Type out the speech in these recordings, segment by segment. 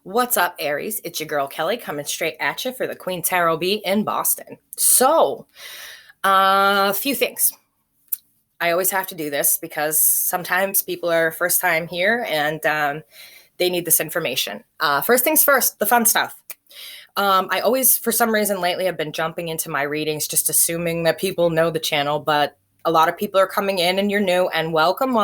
What's up, Aries? It's your girl Kelli coming straight at you for the Queen Tarot Bee in Boston. So, a few things. I always have to do this because sometimes people are first time here and they need this information. First things first, the fun stuff. I always, for some reason lately, have been jumping into my readings just assuming that people know the channel, but a lot of people are coming in and you're new, and welcome.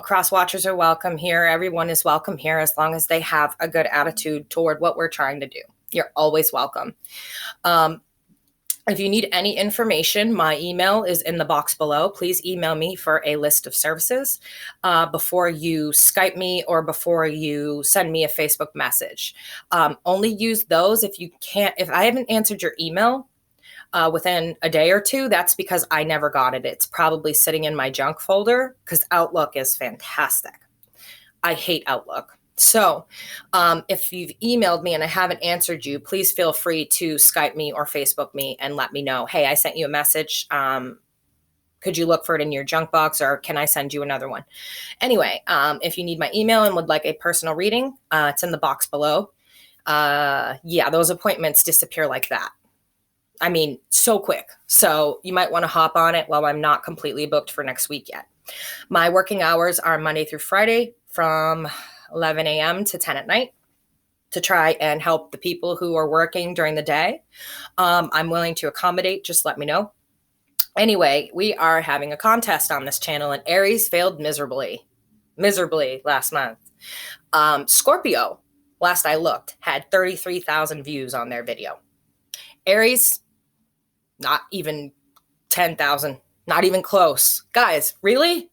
Cross watchers are welcome here. Everyone is welcome here as long as they have a good attitude toward what we're trying to do. You're always welcome. If you need any information, my email is in the box below. Please email me for a list of services before you Skype me or before you send me a Facebook message. Only use those if you can't. If I haven't answered your email within a day or two, that's because I never got it. It's probably sitting in my junk folder because Outlook is fantastic. I hate Outlook. So if you've emailed me and I haven't answered you, please feel free to Skype me or Facebook me and let me know, hey, I sent you a message. Could you look for it in your junk box, or can I send you another one? Anyway, if you need my email and would like a personal reading, it's in the box below. Yeah, those appointments disappear like that. I mean, so quick. So you might want to hop on it while I'm not completely booked for next week yet. My working hours are Monday through Friday from 11 a.m. to 10 at night to try and help the people who are working during the day. I'm willing to accommodate. Just let me know. Anyway, we are having a contest on this channel, and Aries failed miserably last month. Scorpio, last I looked, had 33,000 views on their video. Aries, not even 10,000, not even close. Guys, really?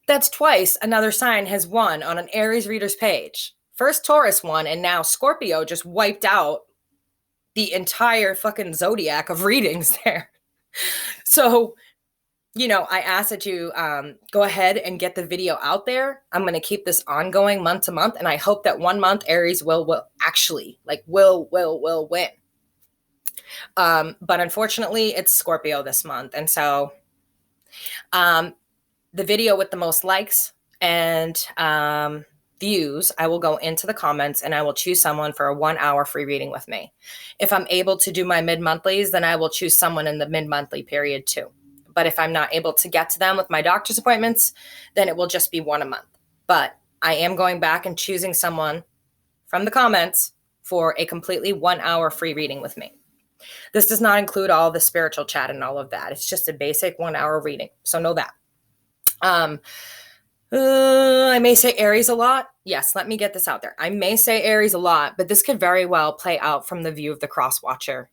That's twice another sign has won on an Aries reader's page. First Taurus won, and now Scorpio just wiped out the entire fucking zodiac of readings there. So, I ask that you go ahead and get the video out there. I'm going to keep this ongoing month to month, and I hope that 1 month Aries will actually, will win. But unfortunately, it's Scorpio this month. And so the video with the most likes and views, I will go into the comments and I will choose someone for a 1 hour free reading with me. If I'm able to do my mid-monthlies, then I will choose someone in the mid-monthly period too. But if I'm not able to get to them with my doctor's appointments, then it will just be one a month. But I am going back and choosing someone from the comments for a completely 1 hour free reading with me. This does not include all the spiritual chat and all of that. It's just a basic 1 hour reading. So know that. I may say Aries a lot. Yes, let me get this out there. I may say Aries a lot, but this could very well play out from the view of the cross watcher.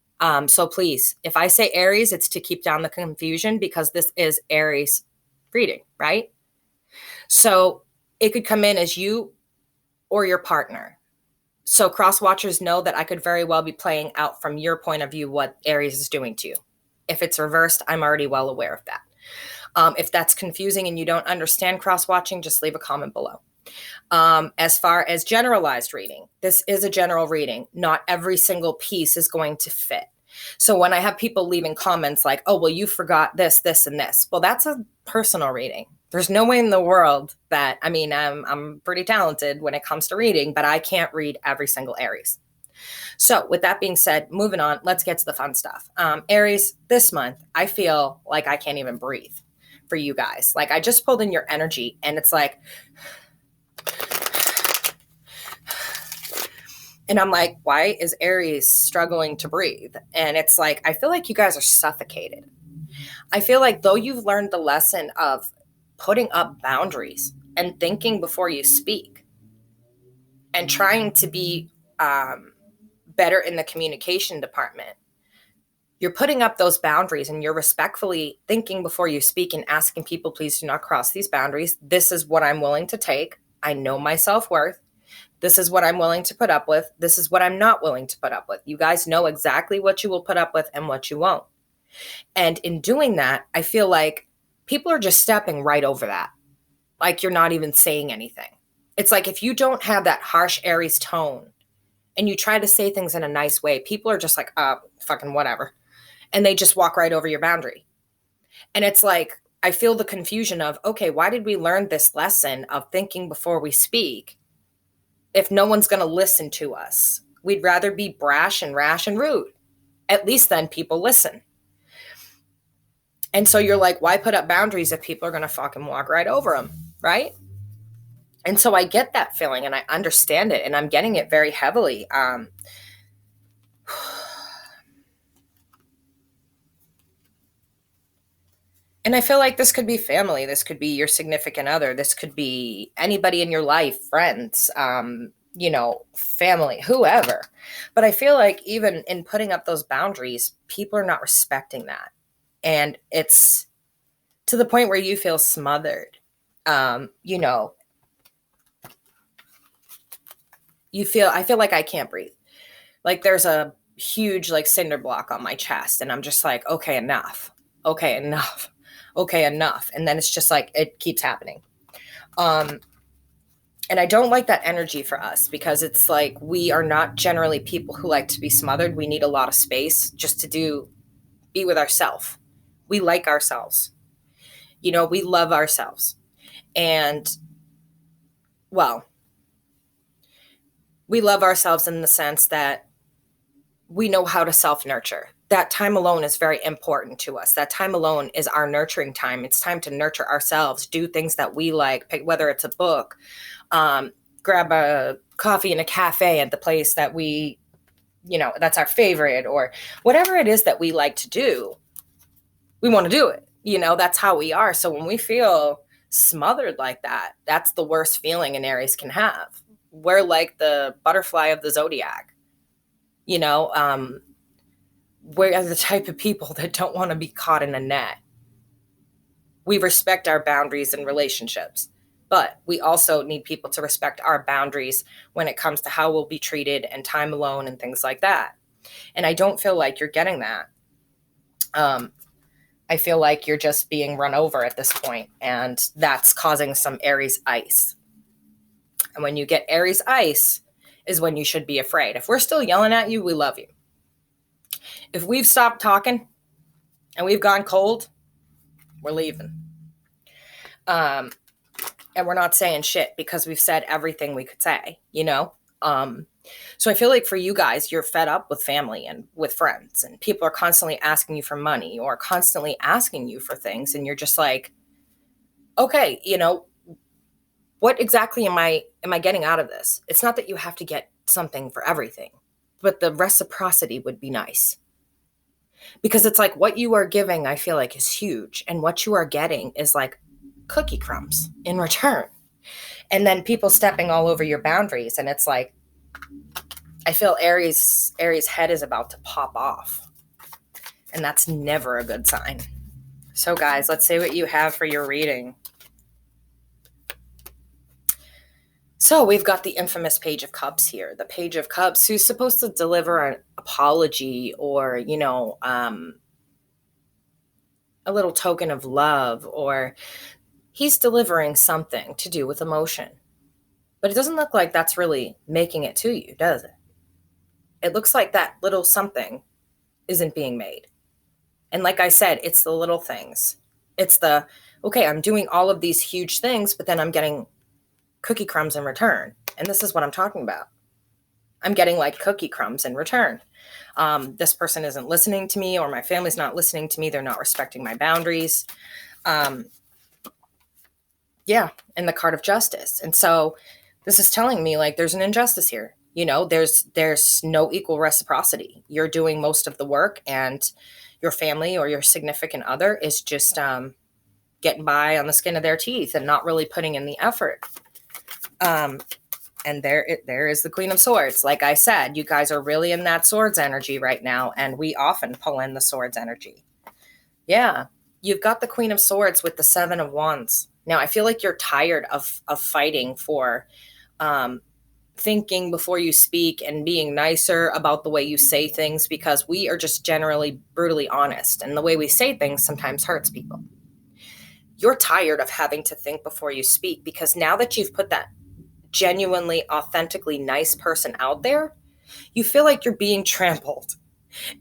So please, if I say Aries, it's to keep down the confusion because this is Aries reading, right? So it could come in as you or your partner. So cross watchers know that I could very well be playing out from your point of view what Aries is doing to you. If it's reversed, I'm already well aware of that. If that's confusing and you don't understand cross watching, just leave a comment below. As far as generalized reading, this is a general reading. Not every single piece is going to fit. So when I have people leaving comments like, oh, well, you forgot this, this, and this. Well, that's a personal reading. There's no way in the world that, I'm pretty talented when it comes to reading, but I can't read every single Aries. So with that being said, moving on, let's get to the fun stuff. Aries, this month, I feel like I can't even breathe for you guys. Like I just pulled in your energy and it's like, and I'm like, why is Aries struggling to breathe? And it's like, I feel like you guys are suffocated. I feel like though you've learned the lesson of putting up boundaries and thinking before you speak and trying to be better in the communication department, you're putting up those boundaries and you're respectfully thinking before you speak and asking people, please do not cross these boundaries. This is what I'm willing to take. I know my self-worth. This is what I'm willing to put up with. This is what I'm not willing to put up with. You guys know exactly what you will put up with and what you won't. And in doing that, I feel like people are just stepping right over that. Like you're not even saying anything. It's like if you don't have that harsh Aries tone and you try to say things in a nice way, people are just like, fucking whatever. And they just walk right over your boundary. And it's like, I feel the confusion of, okay, why did we learn this lesson of thinking before we speak? if no one's going to listen to us. We'd rather be brash and rash and rude. At least then people listen. And so you're like, why put up boundaries if people are going to fucking walk right over them, right? And so I get that feeling and I understand it, and I'm getting it very heavily. And I feel like this could be family. This could be your significant other. This could be anybody in your life, friends, family, whoever. But I feel like even in putting up those boundaries, people are not respecting that. And it's to the point where you feel smothered. I feel like I can't breathe. Like there's a huge like cinder block on my chest, and I'm just like, okay, enough. Okay, enough. Okay, enough. And then it's just like it keeps happening. And I don't like that energy for us, because it's like we are not generally people who like to be smothered. We need a lot of space just to be with ourselves. We like ourselves. We love ourselves. And well, we love ourselves in the sense that we know how to self-nurture. That time alone is very important to us. That time alone is our nurturing time. It's time to nurture ourselves, do things that we like, pick, whether it's a book, grab a coffee in a cafe at the place that that's our favorite, or whatever it is that we like to do. We want to do it. That's how we are. So when we feel smothered like that, that's the worst feeling an Aries can have. We're like the butterfly of the zodiac. We're the type of people that don't want to be caught in a net. We respect our boundaries in relationships, but we also need people to respect our boundaries when it comes to how we'll be treated and time alone and things like that. And I don't feel like you're getting that. I feel like you're just being run over at this point, and that's causing some Aries ice. And when you get Aries ice is when you should be afraid. If we're still yelling at you, we love you. If we've stopped talking and we've gone cold, we're leaving. And we're not saying shit because we've said everything we could say, So I feel like for you guys, you're fed up with family and with friends, and people are constantly asking you for money or constantly asking you for things. And you're just like, okay, what exactly am I getting out of this? It's not that you have to get something for everything, but the reciprocity would be nice. Because it's like what you are giving, I feel like, is huge. And what you are getting is like cookie crumbs in return. And then people stepping all over your boundaries. And it's like, I feel Aries' head is about to pop off. And that's never a good sign. So guys, let's see what you have for your reading. So we've got the infamous Page of Cups here. The Page of Cups, who's supposed to deliver an apology or, a little token of love, or he's delivering something to do with emotion. But it doesn't look like that's really making it to you, does it? It looks like that little something isn't being made. And like I said, it's the little things. It's okay, I'm doing all of these huge things, but then I'm getting cookie crumbs in return. And this is what I'm talking about. I'm getting like cookie crumbs in return. This person isn't listening to me, or my family's not listening to me. They're not respecting my boundaries. And the card of justice. And so this is telling me like there's an injustice here. There's no equal reciprocity. You're doing most of the work, and your family or your significant other is just getting by on the skin of their teeth and not really putting in the effort. And there is the Queen of Swords. Like I said, you guys are really in that swords energy right now, and we often pull in the swords energy. Yeah, you've got the Queen of Swords with the Seven of Wands. Now, I feel like you're tired of fighting for thinking before you speak and being nicer about the way you say things, because we are just generally brutally honest, and the way we say things sometimes hurts people. You're tired of having to think before you speak, because now that you've put that genuinely, authentically nice person out there, you feel like you're being trampled.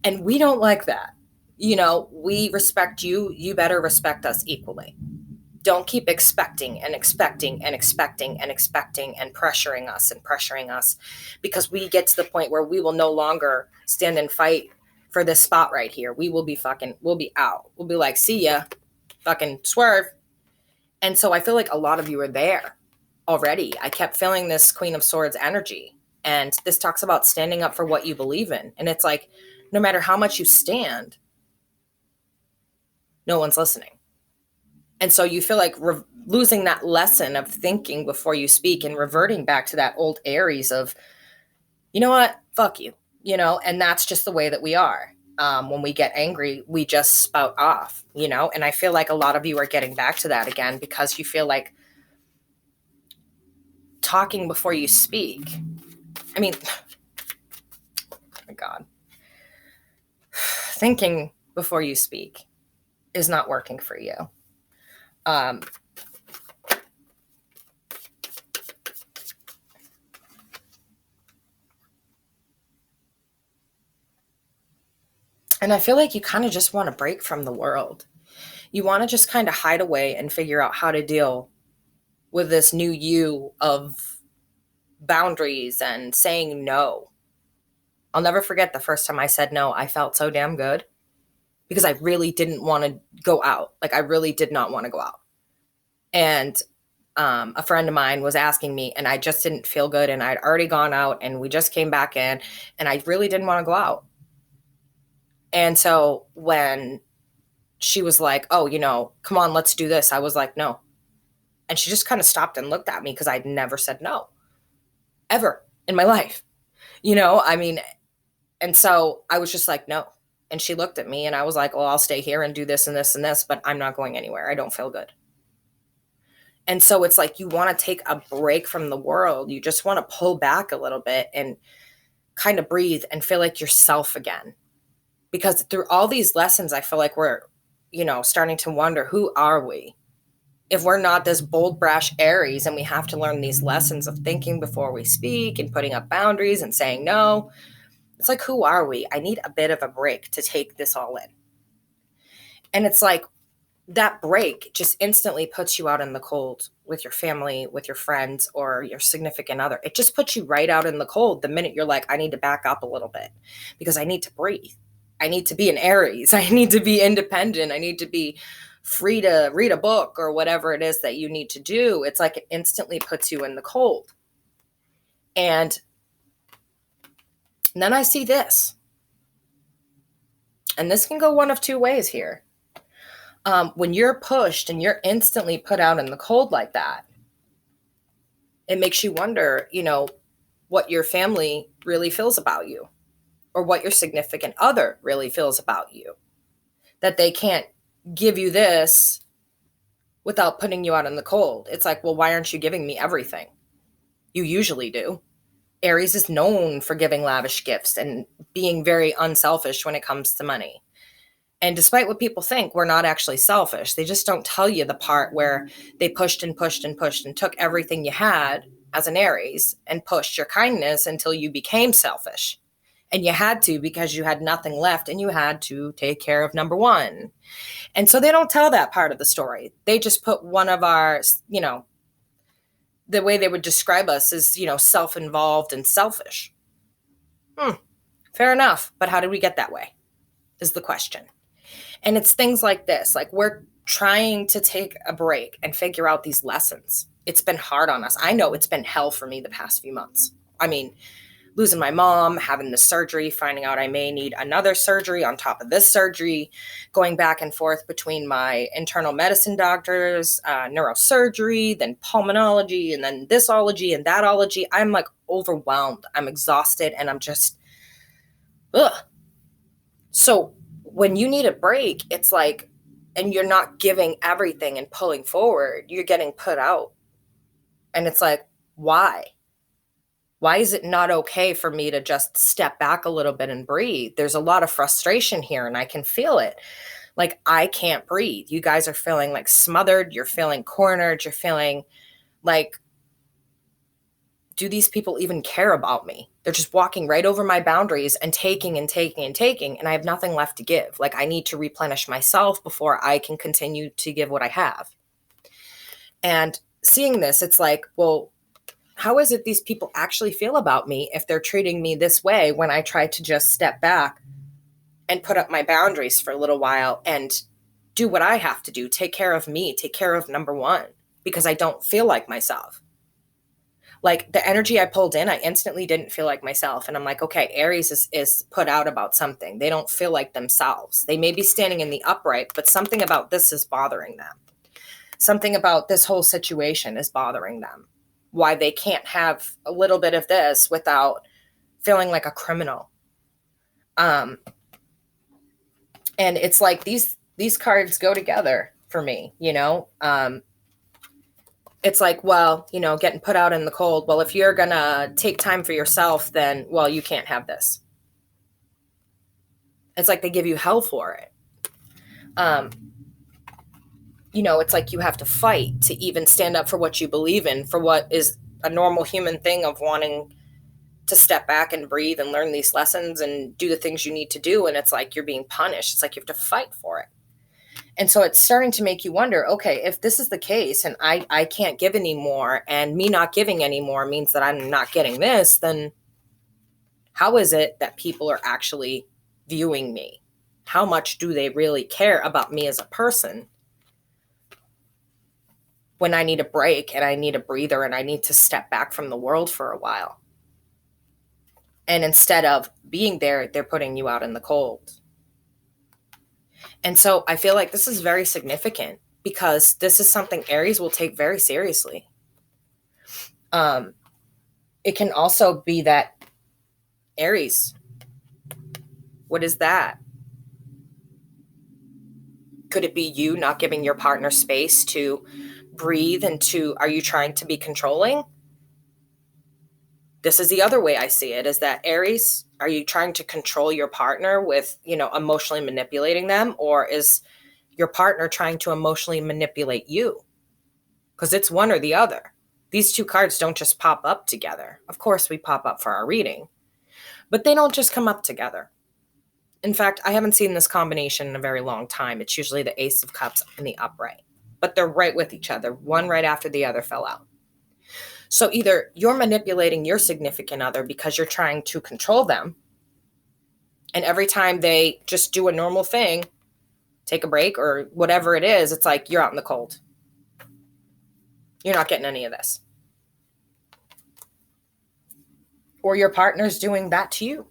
And we don't like that. We respect you. You better respect us equally. don't keep expecting and expecting and expecting and expecting and pressuring us, because we get to the point where we will no longer stand and fight for this spot right here. We'll be out. We'll be like, see ya, fucking swerve. And so I feel like a lot of you are there already. I kept feeling this Queen of Swords energy. And this talks about standing up for what you believe in. And it's like, no matter how much you stand, no one's listening. And so you feel like losing that lesson of thinking before you speak and reverting back to that old Aries of, you know what, fuck you, and that's just the way that we are. When we get angry, we just spout off, and I feel like a lot of you are getting back to that again because you feel like talking before you speak. I mean, oh my God, thinking before you speak is not working for you. And I feel like you kind of just want to break from the world. You want to just kind of hide away and figure out how to deal with this new you of boundaries and saying no. I'll never forget the first time I said no. I felt so damn good because I really didn't want to go out. Like, I really did not want to go out. And a friend of mine was asking me, and I just didn't feel good. And I'd already gone out, and we just came back in, and I really didn't want to go out. And so when she was like, oh, come on, let's do this, I was like, no. And she just kind of stopped and looked at me because I'd never said no, ever in my life, and so I was just like, no. And she looked at me, and I was like, well, I'll stay here and do this and this and this, but I'm not going anywhere. I don't feel good. And so it's like you want to take a break from the world. You just want to pull back a little bit and kind of breathe and feel like yourself again. Because through all these lessons, I feel like we're, starting to wonder, who are we? If we're not this bold, brash Aries, and we have to learn these lessons of thinking before we speak and putting up boundaries and saying no, it's like, who are we? I need a bit of a break to take this all in. And it's like, that break just instantly puts you out in the cold with your family, with your friends, or your significant other. It just puts you right out in the cold the minute you're like, I need to back up a little bit because I need to breathe. I need to be an Aries. I need to be independent. I need to be free to read a book or whatever it is that you need to do. It's like it instantly puts you in the cold. And then I see this. And this can go one of two ways here. When you're pushed and you're instantly put out in the cold like that, it makes you wonder, what your family really feels about you, or what your significant other really feels about you, that they can't give you this without putting you out in the cold. It's like, well, why aren't you giving me everything? You usually do. Aries is known for giving lavish gifts and being very unselfish when it comes to money. And despite what people think, we're not actually selfish. They just don't tell you the part where they pushed and pushed and pushed and took everything you had as an Aries and pushed your kindness until you became selfish. And you had to, because you had nothing left and you had to take care of number one. And so they don't tell that part of the story. They just put one of our, the way they would describe us is, self-involved and selfish. Fair enough. But how did we get that way is the question. And it's things like this, like we're trying to take a break and figure out these lessons. It's been hard on us. I know it's been hell for me the past few months. I mean, losing my mom, having the surgery, finding out I may need another surgery on top of this surgery, going back and forth between my internal medicine doctors, neurosurgery, then pulmonology, and then thisology and thatology. I'm like overwhelmed. I'm exhausted, and I'm just, ugh. So when you need a break, it's like, and you're not giving everything and pulling forward, you're getting put out. And it's like, why? Why is it not okay for me to just step back a little bit and breathe? There's a lot of frustration here, and I can feel it. Like, I can't breathe. You guys are feeling like smothered. You're feeling cornered. You're feeling like, do these people even care about me? They're just walking right over my boundaries and taking and taking and taking, and I have nothing left to give. Like, I need to replenish myself before I can continue to give what I have. And seeing this, it's like, well, how is it these people actually feel about me if they're treating me this way when I try to just step back and put up my boundaries for a little while and do what I have to do, take care of me, take care of number one, because I don't feel like myself. Like the energy I pulled in, I instantly didn't feel like myself. And I'm like, okay, Aries is put out about something. They don't feel like themselves. They may be standing in the upright, but something about this is bothering them. Something about this whole situation is bothering them. Why they can't have a little bit of this without feeling like a criminal. And it's like these cards go together for me, you know? It's like, well, you know, getting put out in the cold. Well, if you're going to take time for yourself, then, well, you can't have this. It's like they give you hell for it. You know, it's like you have to fight to even stand up for what you believe in, for what is a normal human thing of wanting to step back and breathe and learn these lessons and do the things you need to do. And it's like you're being punished. It's like you have to fight for it. And so it's starting to make you wonder, okay, if this is the case and I can't give anymore, and me not giving anymore means that I'm not getting this, then how is it that people are actually viewing me? How much do they really care about me as a person when I need a break and I need a breather and I need to step back from the world for a while? And instead of being there, they're putting you out in the cold. And so I feel like this is very significant because this is something Aries will take very seriously. It can also be that Aries, what is that? Could it be you not giving your partner space to breathe and are you trying to be controlling? This is the other way I see it, is that Aries, are you trying to control your partner with, you know, emotionally manipulating them? Or is your partner trying to emotionally manipulate you? Because it's one or the other. These two cards don't just pop up together. Of course, we pop up for our reading, but they don't just come up together. In fact, I haven't seen this combination in a very long time. It's usually the Ace of Cups and the upright, but they're right with each other. One right after the other fell out. So either you're manipulating your significant other because you're trying to control them, and every time they just do a normal thing, take a break or whatever it is, it's like you're out in the cold. You're not getting any of this. Or your partner's doing that to you.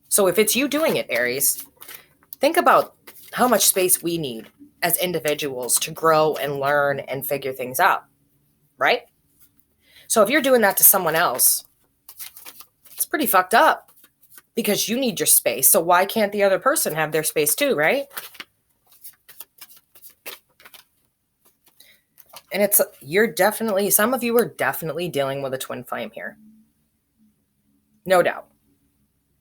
So if it's you doing it, Aries, think about how much space we need as individuals to grow and learn and figure things out, right? So if you're doing that to someone else, it's pretty fucked up because you need your space. So why can't the other person have their space too, right? And it's, some of you are definitely dealing with a twin flame here. No doubt.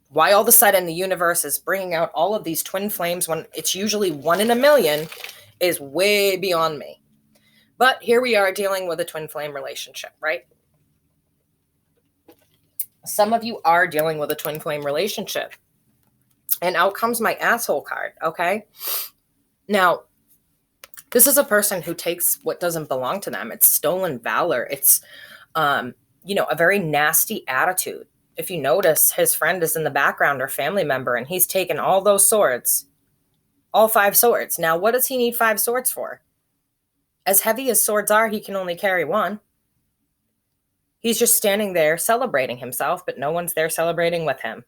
Why all of a sudden the universe is bringing out all of these twin flames when it's usually 1 in a million is way beyond me. But here we are dealing with a twin flame relationship, right? Some of you are dealing with a twin flame relationship. And out comes my asshole card, okay? Now, this is a person who takes what doesn't belong to them. It's stolen valor. It's, a very nasty attitude. If you notice, his friend is in the background or family member, and he's taken all those swords, all 5 swords. Now, what does he need 5 swords for? As heavy as swords are, he can only carry 1. He's just standing there celebrating himself, but no one's there celebrating with him.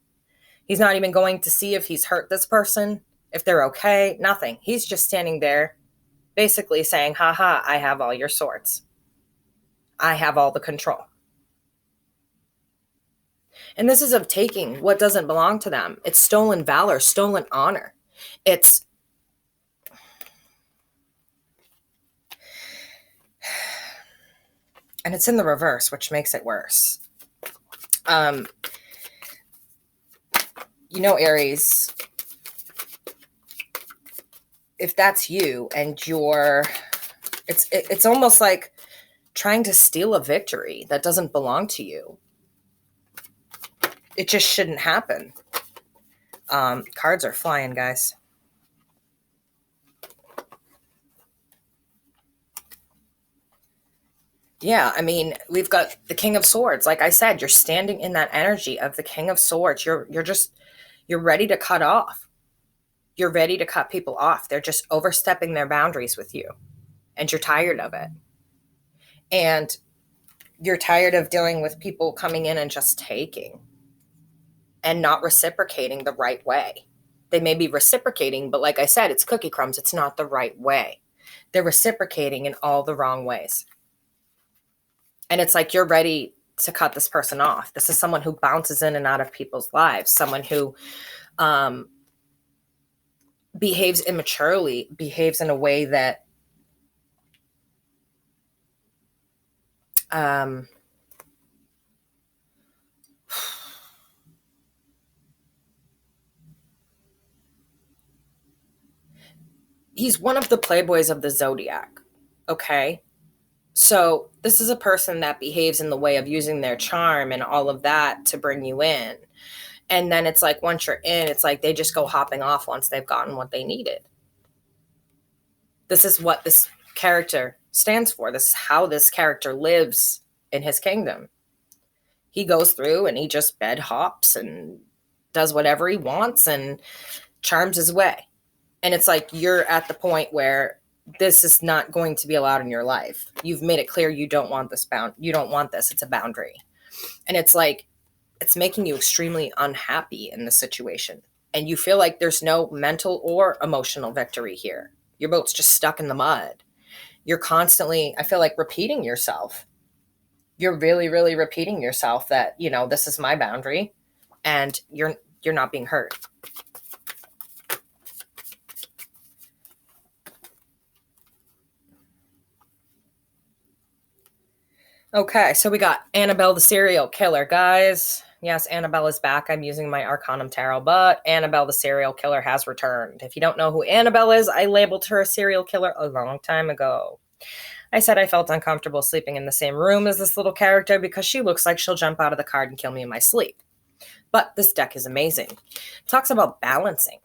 He's not even going to see if he's hurt this person, if they're okay, nothing. He's just standing there basically saying, haha, I have all your swords. I have all the control. And this is of taking what doesn't belong to them. It's stolen valor, stolen honor. And it's in the reverse, which makes it worse. Aries, if that's you and it's almost like trying to steal a victory that doesn't belong to you. It just shouldn't happen. Cards are flying, guys. Yeah, I mean, we've got the King of Swords. Like I said, you're standing in that energy of the King of Swords. You're ready to cut off. You're ready to cut people off. They're just overstepping their boundaries with you, and you're tired of it. And you're tired of dealing with people coming in and just taking and not reciprocating the right way. They may be reciprocating, but like I said, it's cookie crumbs. It's not the right way. They're reciprocating in all the wrong ways. And it's like you're ready to cut this person off. This is someone who bounces in and out of people's lives, someone who behaves immaturely, behaves in a way that he's one of the playboys of the zodiac. Okay. So this is a person that behaves in the way of using their charm and all of that to bring you in. And then it's like, once you're in, it's like they just go hopping off once they've gotten what they needed. This is what this character stands for. This is how this character lives in his kingdom. He goes through and he just bed hops and does whatever he wants and charms his way. And it's like you're at the point where this is not going to be allowed in your life. You've made it clear you don't want this you don't want this. It's a boundary. And it's like it's making you extremely unhappy in the situation. And you feel like there's no mental or emotional victory here. Your boat's just stuck in the mud. You're constantly, I feel like, repeating yourself. You're really, really repeating yourself that, you know, this is my boundary and you're not being heard. Okay, so we got Annabelle the serial killer, guys. Yes, Annabelle is back. I'm using my Arcanum Tarot, but Annabelle the serial killer has returned. If you don't know who Annabelle is, I labeled her a serial killer a long time ago. I said I felt uncomfortable sleeping in the same room as this little character because she looks like she'll jump out of the card and kill me in my sleep. But this deck is amazing. It talks about balancing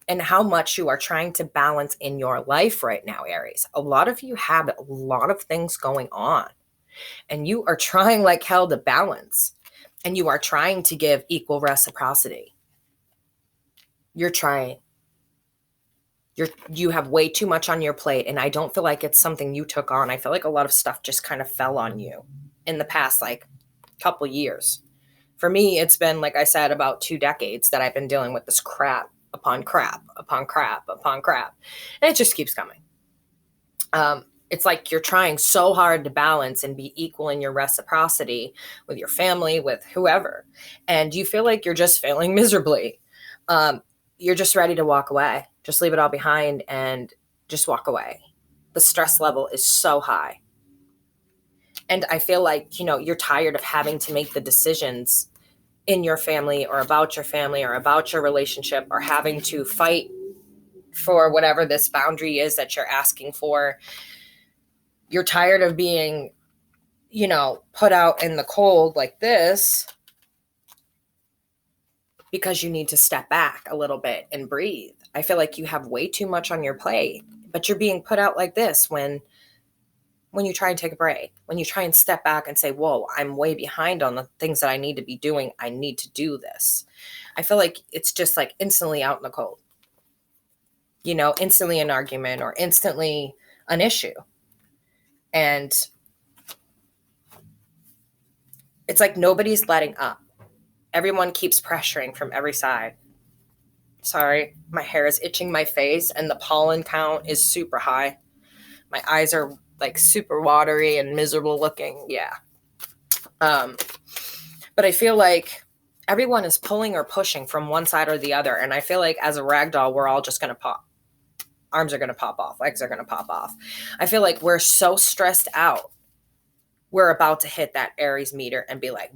and how much you are trying to balance in your life right now, Aries. A lot of you have a lot of things going on, and you are trying like hell to balance, and you are trying to give equal reciprocity. You're trying. You have way too much on your plate, and I don't feel like it's something you took on. I feel like a lot of stuff just kind of fell on you in the past, like, couple years. For me, it's been, like I said, about 2 decades that I've been dealing with this crap upon crap upon crap upon crap. And it just keeps coming. It's like you're trying so hard to balance and be equal in your reciprocity with your family, with whoever. And you feel like you're just failing miserably. You're just ready to walk away. Just leave it all behind and just walk away. The stress level is so high. And I feel like, you know, you're tired of having to make the decisions in your family or about your relationship, or having to fight for whatever this boundary is that you're asking for. You're tired of being, you know, put out in the cold like this because you need to step back a little bit and breathe. I feel like you have way too much on your plate, but you're being put out like this when you try and take a break, when you try and step back and say, whoa, I'm way behind on the things that I need to be doing. I need to do this. I feel like it's just like instantly out in the cold, you know, instantly an argument or instantly an issue. And it's like nobody's letting up. Everyone keeps pressuring from every side. Sorry, my hair is itching my face and the pollen count is super high. My eyes are like super watery and miserable looking. Yeah. But I feel like everyone is pulling or pushing from one side or the other. And I feel like as a rag doll, we're all just going to pop. Arms are going to pop off. Legs are going to pop off. I feel like we're so stressed out. We're about to hit that Aries meter and be like,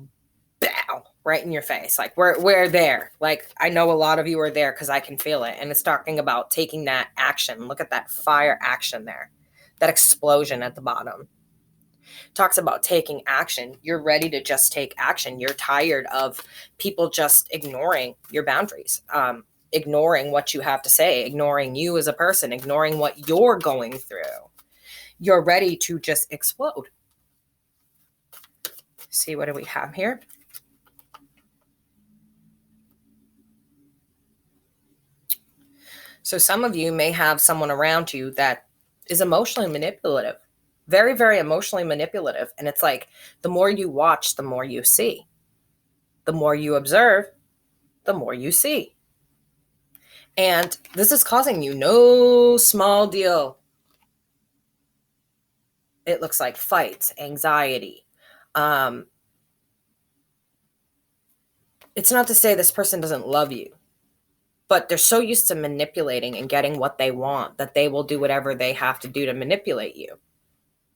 bow, right in your face. Like we're there. Like I know a lot of you are there because I can feel it. And it's talking about taking that action. Look at that fire action there. That explosion at the bottom. Talks about taking action. You're ready to just take action. You're tired of people just ignoring your boundaries, ignoring what you have to say, ignoring you as a person, ignoring what you're going through. you're ready to just explode. See, what do we have here? So some of you may have someone around you that is emotionally manipulative, very, very emotionally manipulative. And it's like, the more you watch, the more you see. The more you observe, the more you see. And this is causing you no small deal. It looks like fights, anxiety. It's not to say this person doesn't love you, but they're so used to manipulating and getting what they want that they will do whatever they have to do to manipulate you,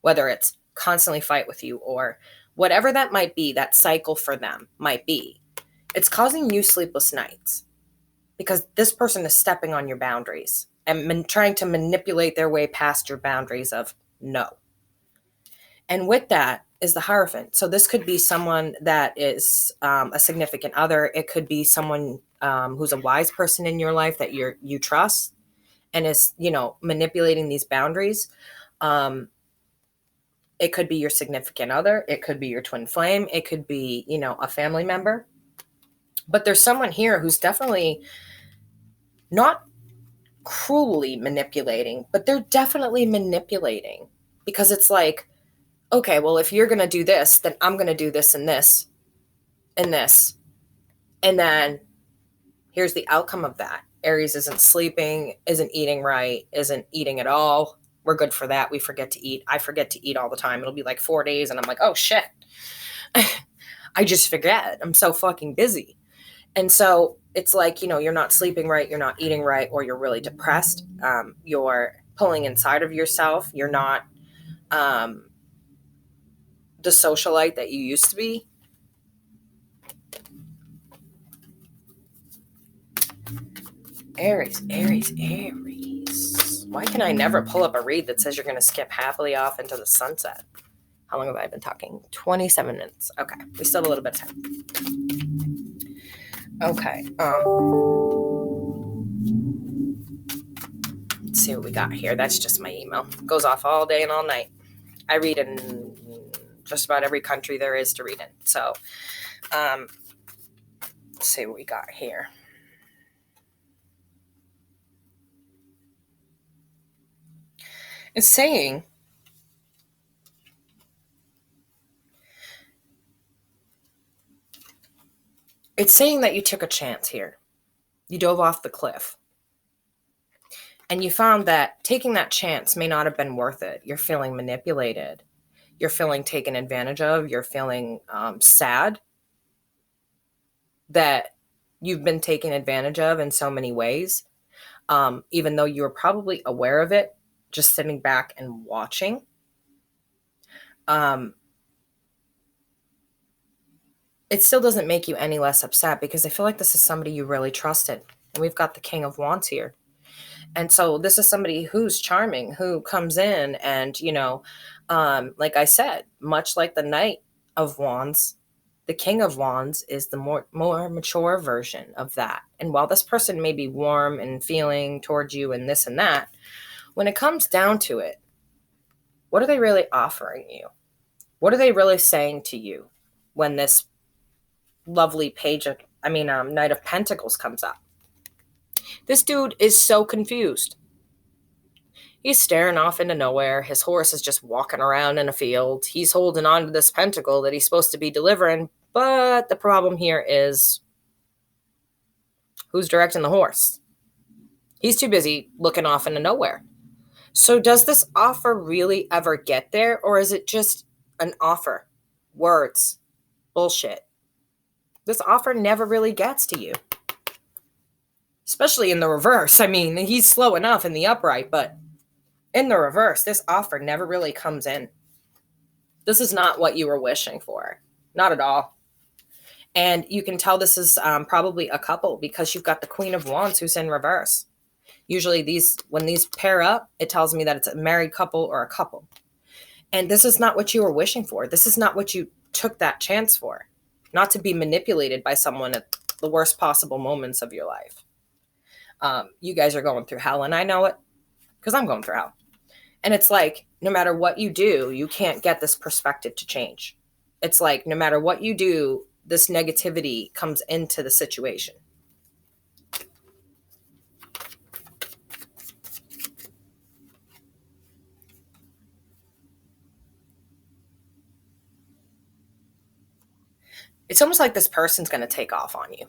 whether it's constantly fight with you or whatever that might be, that cycle for them might be. It's causing you sleepless nights because this person is stepping on your boundaries and trying to manipulate their way past your boundaries of no. And with that is the Hierophant. So this could be someone that is a significant other. It could be someone who's a wise person in your life that you trust and is, manipulating these boundaries. It could be your significant other. It could be your twin flame. It could be, a family member. But there's someone here who's definitely not cruelly manipulating, but they're definitely manipulating because it's like, okay, well, if you're going to do this, then I'm going to do this and this and this. And then here's the outcome of that. Aries isn't sleeping, isn't eating right, isn't eating at all. We're good for that. We forget to eat. I forget to eat all the time. It'll be like 4 days and I'm like, oh shit. I just forget. I'm so fucking busy. And so it's like, you're not sleeping right, you're not eating right, or you're really depressed. You're pulling inside of yourself. You're not the socialite that you used to be. Aries. Why can I never pull up a read that says you're going to skip happily off into the sunset? How long have I been talking? 27 minutes. Okay. We still have a little bit of time. Okay. Let's see what we got here. That's just my email. It goes off all day and all night. I read in just about every country there is to read in. So, let's see what we got here. It's saying that you took a chance here. You dove off the cliff. And you found that taking that chance may not have been worth it. You're feeling manipulated. You're feeling taken advantage of. You're feeling sad that you've been taken advantage of in so many ways, even though you were probably aware of it, just sitting back and watching. It still doesn't make you any less upset because I feel like this is somebody you really trusted. And we've got the King of Wands here. And so this is somebody who's charming, who comes in and, like I said, much like the Knight of Wands, the King of Wands is the more mature version of that. And while this person may be warm and feeling towards you and this and that, when it comes down to it, what are they really offering you? What are they really saying to you when this lovely Knight of Pentacles comes up? This dude is so confused. He's staring off into nowhere. His horse is just walking around in a field. He's holding on to this pentacle that he's supposed to be delivering. But the problem here is who's directing the horse? He's too busy looking off into nowhere. So does this offer really ever get there? Or is it just an offer? Words. Bullshit. This offer never really gets to you. Especially in the reverse. I mean, he's slow enough in the upright, but in the reverse, this offer never really comes in. This is not what you were wishing for. Not at all. And you can tell this is probably a couple because you've got the Queen of Wands who's in reverse. Usually when these pair up, it tells me that it's a married couple or a couple. And this is not what you were wishing for. This is not what you took that chance for. Not to be manipulated by someone at the worst possible moments of your life. You guys are going through hell, and I know it because I'm going through hell. And it's like, no matter what you do, you can't get this perspective to change. It's like, no matter what you do, this negativity comes into the situation. It's almost like this person's going to take off on you.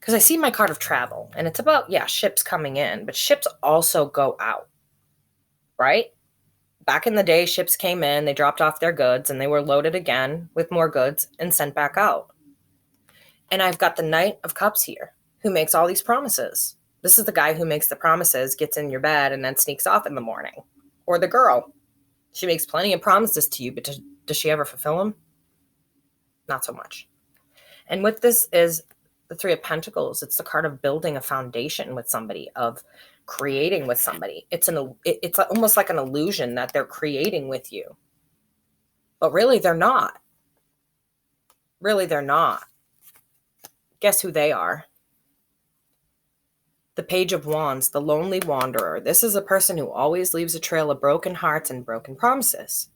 Because I see my card of travel, and it's about, yeah, ships coming in, but ships also go out, right? Back in the day, ships came in, they dropped off their goods, and they were loaded again with more goods and sent back out. And I've got the Knight of Cups here, who makes all these promises. This is the guy who makes the promises, gets in your bed, and then sneaks off in the morning. Or the girl. She makes plenty of promises to you, but does she ever fulfill them? Not so much. And with this is the Three of Pentacles. It's the card of building a foundation with somebody, of creating with somebody. It's almost like an illusion that they're creating with you. But really, they're not. Really, they're not. Guess who they are? The Page of Wands, the lonely wanderer. This is a person who always leaves a trail of broken hearts and broken promises.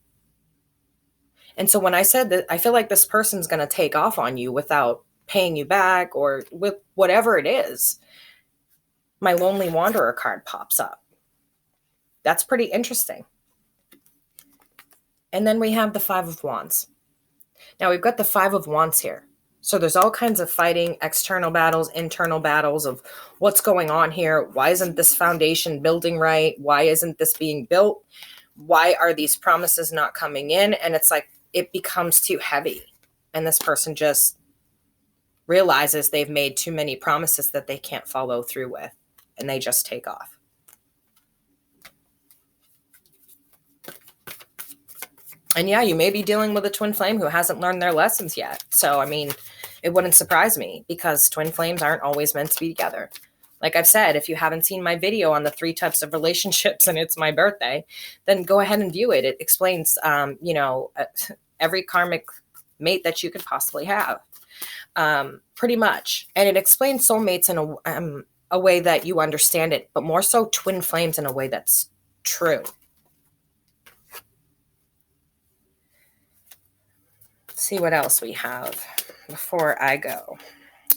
And so when I said that, I feel like this person's going to take off on you without paying you back, or with whatever it is, my lonely wanderer card pops up. That's pretty interesting. And then we have the Five of Wands. Now we've got the Five of Wands here. So there's all kinds of fighting, external battles, internal battles of what's going on here. Why isn't this foundation building right? Why isn't this being built? Why are these promises not coming in? And it's like, it becomes too heavy. And this person just realizes they've made too many promises that they can't follow through with. And they just take off. And yeah, you may be dealing with a twin flame who hasn't learned their lessons yet. So, I mean, it wouldn't surprise me, because twin flames aren't always meant to be together. Like I've said, if you haven't seen my video on the 3 types of relationships and it's my birthday, then go ahead and view it. It explains, every karmic mate that you could possibly have, pretty much. And it explains soulmates in a way that you understand it, but more so twin flames in a way that's true. Let's see what else we have before I go.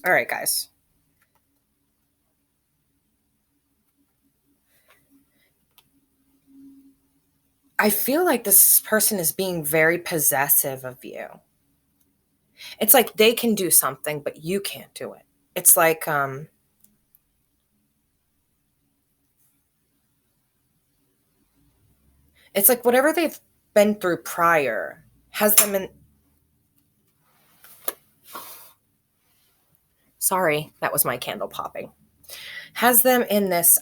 All right, guys. I feel like this person is being very possessive of you. It's like they can do something, but you can't do it. It's like, whatever they've been through prior has them in. Sorry, that was my candle popping. Has them in this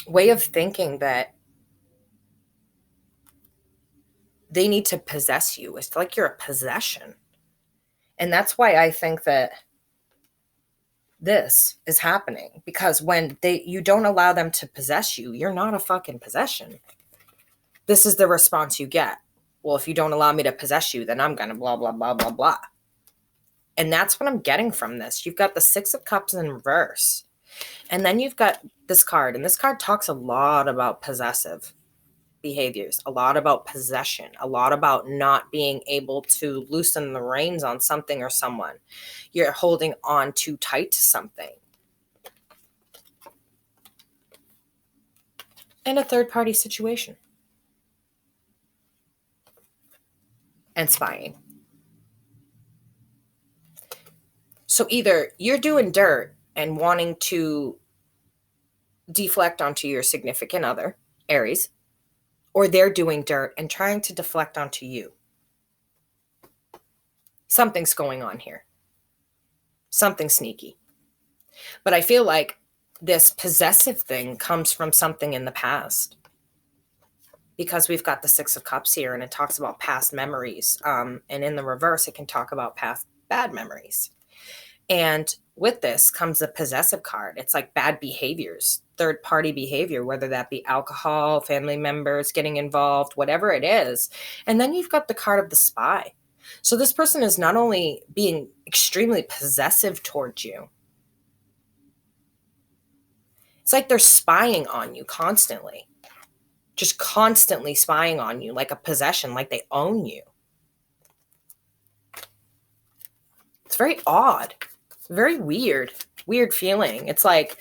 way of thinking that they need to possess you. It's like you're a possession. And that's why I think that this is happening, because when you don't allow them to possess you, you're not a fucking possession. This is the response you get. Well, if you don't allow me to possess you, then I'm going to blah, blah, blah, blah, blah. And that's what I'm getting from this. You've got the Six of Cups in reverse. And then you've got this card. And this card talks a lot about possessive behaviors, a lot about possession, a lot about not being able to loosen the reins on something or someone. You're holding on too tight to something. And a third-party situation. And spying. So either you're doing dirt and wanting to deflect onto your significant other, Aries, or they're doing dirt and trying to deflect onto you. Something's going on here. Something sneaky. But I feel like this possessive thing comes from something in the past. Because we've got the Six of Cups here, and it talks about past memories. And in the reverse, it can talk about past bad memories. And with this comes the possessive card. It's like bad behaviors, third-party behavior, whether that be alcohol, family members getting involved, whatever it is. And then you've got the card of the spy. So this person is not only being extremely possessive towards you, It's like they're spying on you constantly. Just constantly spying on you like a possession, like they own you. It's very odd. It's very weird feeling. It's like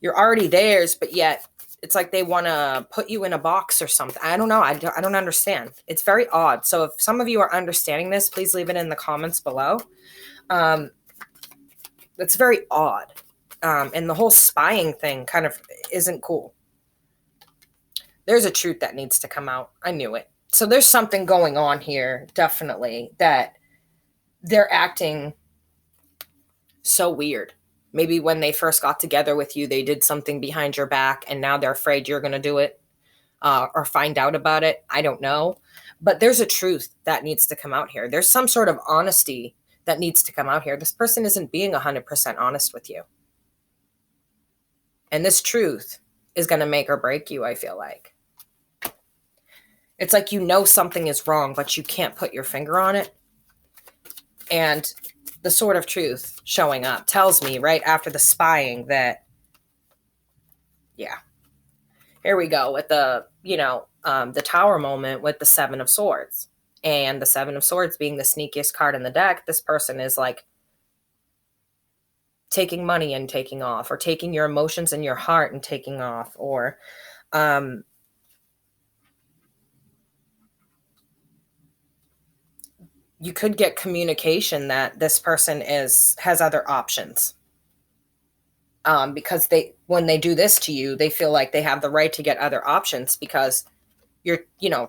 you're already theirs, but yet it's like they want to put you in a box or something. I don't know. I don't understand. It's very odd. So if some of you are understanding this, please leave it in the comments below. It's very odd. And the whole spying thing kind of isn't cool. There's a truth that needs to come out. I knew it. So there's something going on here, definitely, that they're acting so weird. Maybe when they first got together with you, they did something behind your back, and now they're afraid you're going to do it or find out about it. I don't know. But there's a truth that needs to come out here. There's some sort of honesty that needs to come out here. This person isn't being 100% honest with you. And this truth is going to make or break you, I feel like. It's like you know something is wrong, but you can't put your finger on it. And the sort of truth showing up tells me right after the spying that, yeah, here we go with the, the Tower moment with the Seven of Swords. And the Seven of Swords being the sneakiest card in the deck, this person is like taking money and taking off, or taking your emotions and your heart and taking off, or you could get communication that this person has other options. Because when they do this to you, they feel like they have the right to get other options because you're,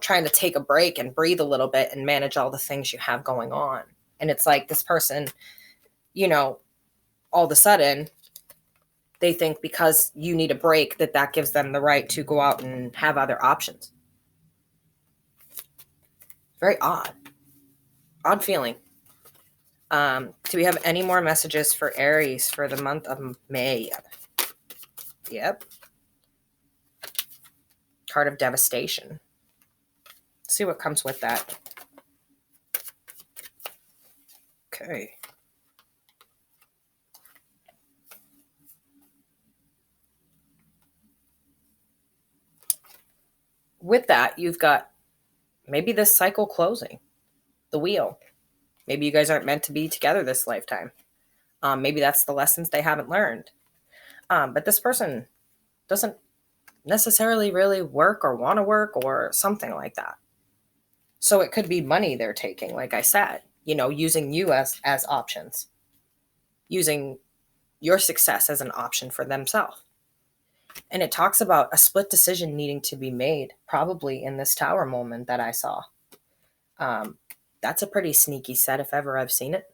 trying to take a break and breathe a little bit and manage all the things you have going on. And it's like this person, all of a sudden they think because you need a break that gives them the right to go out and have other options. Very odd feeling. Do we have any more messages for Aries for the month of May? Yep. Card of Devastation. Let's see what comes with that. Okay. With that, you've got maybe this cycle closing. The wheel. Maybe you guys aren't meant to be together this lifetime. Maybe that's the lessons they haven't learned. But this person doesn't necessarily really work or want to work or something like that. So it could be money they're taking, like I said, using you as options, using your success as an option for themselves. And it talks about a split decision needing to be made, probably in this Tower moment that I saw. That's a pretty sneaky set if ever I've seen it.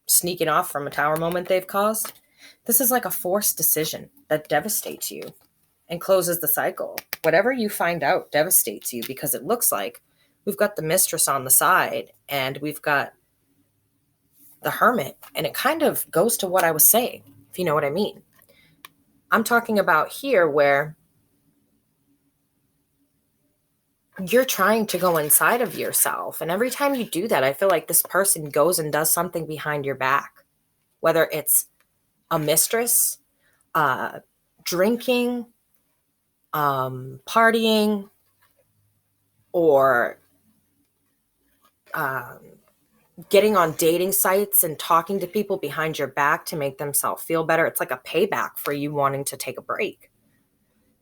Sneaking off from a Tower moment they've caused. This is like a forced decision that devastates you and closes the cycle. Whatever you find out devastates you, because it looks like we've got the Mistress on the side and we've got the Hermit. And it kind of goes to what I was saying, if you know what I mean. I'm talking about here where you're trying to go inside of yourself. And every time you do that, I feel like this person goes and does something behind your back, whether it's a mistress, drinking, partying, or getting on dating sites and talking to people behind your back to make themselves feel better. It's like a payback for you wanting to take a break.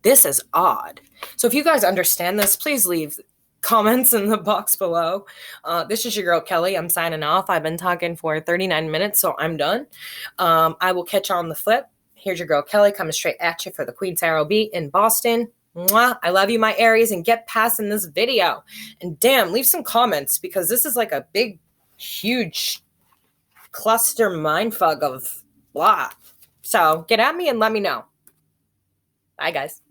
This is odd. So if you guys understand this, please leave comments in the box below. This is your girl, Kelly. I'm signing off. I've been talking for 39 minutes, so I'm done. I will catch you on the flip. Here's your girl, Kelly, coming straight at you for the Queen Tarot Beat in Boston. Mwah. I love you, my Aries, and get past in this video. And damn, leave some comments, because this is like a big, huge cluster mindfuck of blah. So get at me and let me know. Bye, guys.